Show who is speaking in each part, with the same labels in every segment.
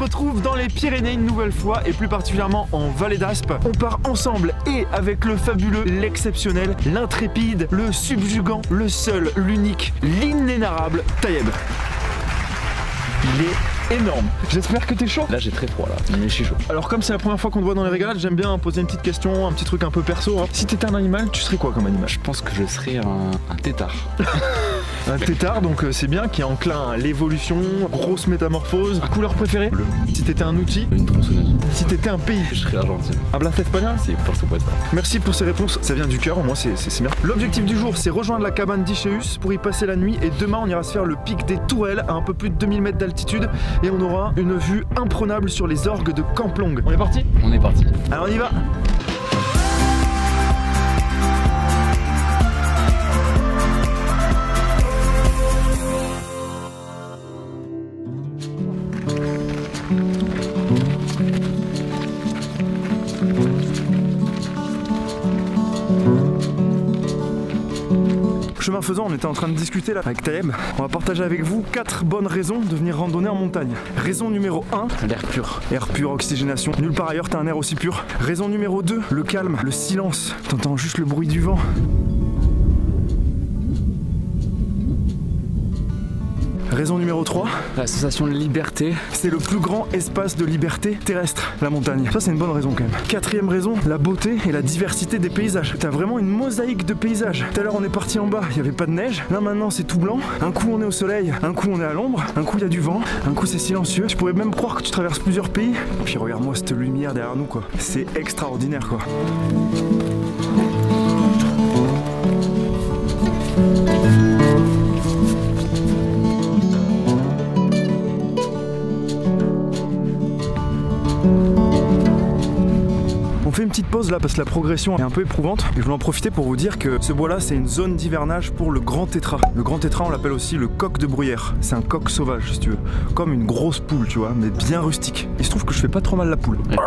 Speaker 1: retrouve dans les Pyrénées une nouvelle fois et plus particulièrement en Vallée d'Aspe. On part ensemble et avec le fabuleux, l'exceptionnel, l'intrépide, le subjugant, le seul, l'unique, l'inénarrable Taïeb. Il est énorme. J'espère que t'es chaud.
Speaker 2: Là j'ai très froid là, mais je suis chaud.
Speaker 1: Alors comme c'est la première fois qu'on te voit dans les régalades, j'aime bien poser une petite question, un petit truc un peu perso. Si t'étais un animal, tu serais quoi comme animal?
Speaker 2: Je pense que je serais un tétard.
Speaker 1: Un tétard, donc c'est bien, qui est enclin à l'évolution, grosse métamorphose. Couleur préférée?
Speaker 2: Bleu.
Speaker 1: Si t'étais un outil?
Speaker 2: Une tronçonneuse.
Speaker 1: Si t'étais un pays?
Speaker 2: Je serais l'Argentine.
Speaker 1: Hablas espagnol?
Speaker 2: C'est pour ce pote.
Speaker 1: Merci pour ces réponses, ça vient du cœur, au moins c'est bien. L'objectif du jour, c'est rejoindre la cabane d'Ichéus pour y passer la nuit et demain on ira se faire le pic des Tourelles à un peu plus de 2000 mètres d'altitude et on aura une vue imprenable sur les orgues de Camplong. On est parti?
Speaker 2: On est parti.
Speaker 1: Alors on y va. Chemin faisant, on était en train de discuter là avec Taïeb. On va partager avec vous 4 bonnes raisons de venir randonner en montagne. Raison numéro 1,
Speaker 2: l'air pur.
Speaker 1: Air pur, oxygénation. Nulle part ailleurs t'as un air aussi pur. Raison numéro 2, le calme, le silence. T'entends juste le bruit du vent. Raison numéro 3,
Speaker 2: la sensation de liberté.
Speaker 1: C'est le plus grand espace de liberté terrestre, la montagne. Ça c'est une bonne raison quand même. 4e raison, la beauté et la diversité des paysages. T'as vraiment une mosaïque de paysages. Tout à l'heure on est parti en bas, il n'y avait pas de neige. Là maintenant c'est tout blanc. Un coup on est au soleil, un coup on est à l'ombre, un coup il y a du vent, un coup c'est silencieux. Je pourrais même croire que tu traverses plusieurs pays. Puis regarde-moi cette lumière derrière nous quoi. C'est extraordinaire quoi. On fait une petite pause là parce que la progression est un peu éprouvante et je voulais en profiter pour vous dire que ce bois là c'est une zone d'hivernage pour le grand tétras. Le grand tétras on l'appelle aussi le coq de bruyère. C'est un coq sauvage si tu veux. Comme une grosse poule tu vois, mais bien rustique. Il se trouve que je fais pas trop mal la poule. Ouais.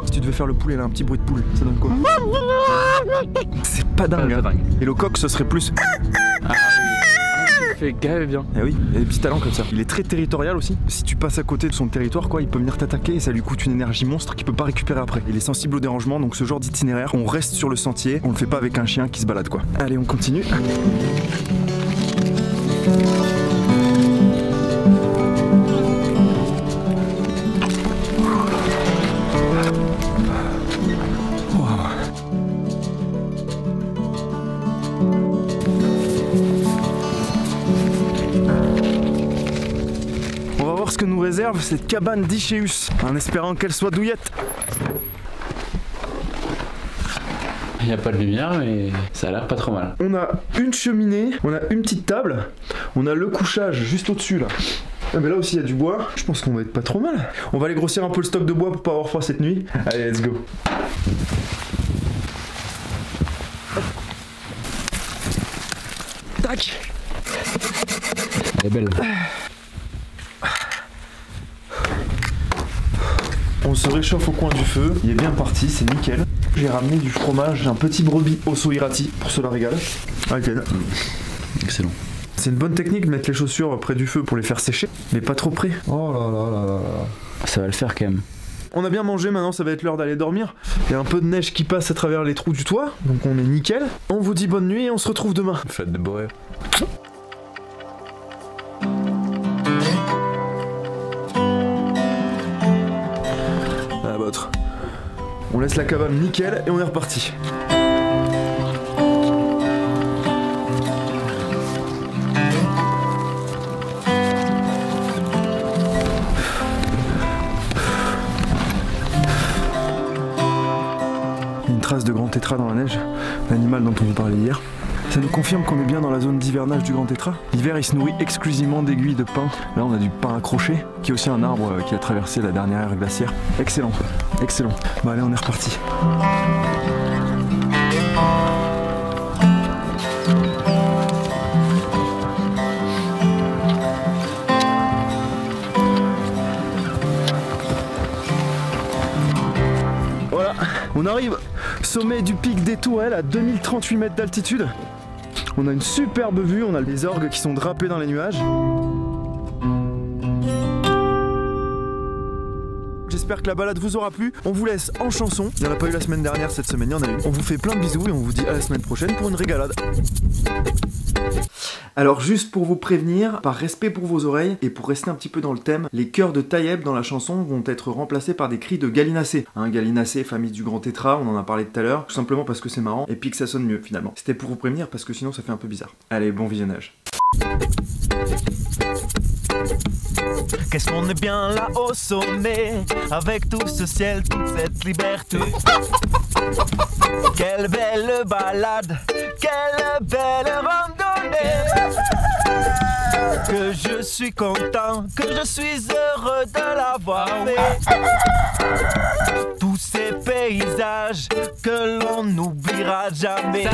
Speaker 1: Si tu devais faire le poulet là, un petit bruit de poule, ça donne quoi? C'est pas dingue, hein. Et le coq ce serait plus...
Speaker 2: Fait grave bien.
Speaker 1: Eh oui, il y a des petits talents comme ça. Il est très territorial aussi. Si tu passes à côté de son territoire, quoi, il peut venir t'attaquer et ça lui coûte une énergie monstre qu'il peut pas récupérer après. Il est sensible au dérangement, donc ce genre d'itinéraire, on reste sur le sentier, on le fait pas avec un chien qui se balade quoi. Allez, on continue. Ce que nous réserve cette cabane d'Ichéus, en espérant qu'elle soit douillette.
Speaker 2: Il n'y a pas de lumière mais ça a l'air pas trop mal.
Speaker 1: On a une cheminée, on a une petite table, on a le couchage juste au-dessus là. Ah mais là aussi il y a du bois, je pense qu'on va être pas trop mal. On va aller grossir un peu le stock de bois pour pas avoir froid cette nuit. Allez, let's go. Tac.
Speaker 2: Elle est belle.
Speaker 1: On se réchauffe au coin du feu, il est bien parti, c'est nickel. J'ai ramené du fromage, un petit brebis osso irati pour cela régale. Ok.
Speaker 2: Excellent.
Speaker 1: C'est une bonne technique de mettre les chaussures près du feu pour les faire sécher, mais pas trop près. Oh là là là là là.
Speaker 2: Ça va le faire quand même.
Speaker 1: On a bien mangé, maintenant ça va être l'heure d'aller dormir. Il y a un peu de neige qui passe à travers les trous du toit, donc on est nickel. On vous dit bonne nuit et on se retrouve demain.
Speaker 2: Faites de beaux rêves.
Speaker 1: On laisse la cabane nickel et on est reparti. Une trace de grand tétras dans la neige, l'animal dont on vous parlait hier. Ça nous confirme qu'on est bien dans la zone d'hivernage du grand tétras. L'hiver il se nourrit exclusivement d'aiguilles de pin. Là on a du pin accroché, qui est aussi un arbre qui a traversé la dernière ère glaciaire. Excellent, excellent. Bon allez on est reparti. Voilà, on arrive sommet du pic des Tourelles à 2038 mètres d'altitude. On a une superbe vue, on a les orgues qui sont drapés dans les nuages. j'espère que la balade vous aura plu. On vous laisse en chanson. Il n'y en a pas eu la semaine dernière, cette semaine il y en a eu. On vous fait plein de bisous et on vous dit à la semaine prochaine pour une régalade. Alors juste pour vous prévenir, par respect pour vos oreilles et pour rester un petit peu dans le thème, les chœurs de Taïeb dans la chanson vont être remplacés par des cris de Gallinacé. Gallinacé, famille du grand tétra, on en a parlé tout à l'heure, tout simplement parce que c'est marrant et puis que ça sonne mieux finalement. C'était pour vous prévenir parce que sinon ça fait un peu bizarre. Allez, bon visionnage.
Speaker 3: Qu'est-ce qu'on est bien là au sommet, avec tout ce ciel, toute cette liberté. Quelle belle balade, quelle belle randonnée. Que je suis content, que je suis heureux de l'avoir fait. Tous ces paysages que l'on n'oubliera jamais.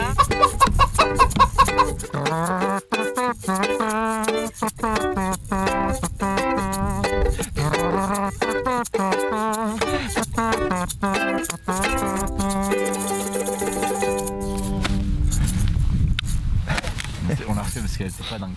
Speaker 2: On l'a refait parce qu'elle était pas dingue.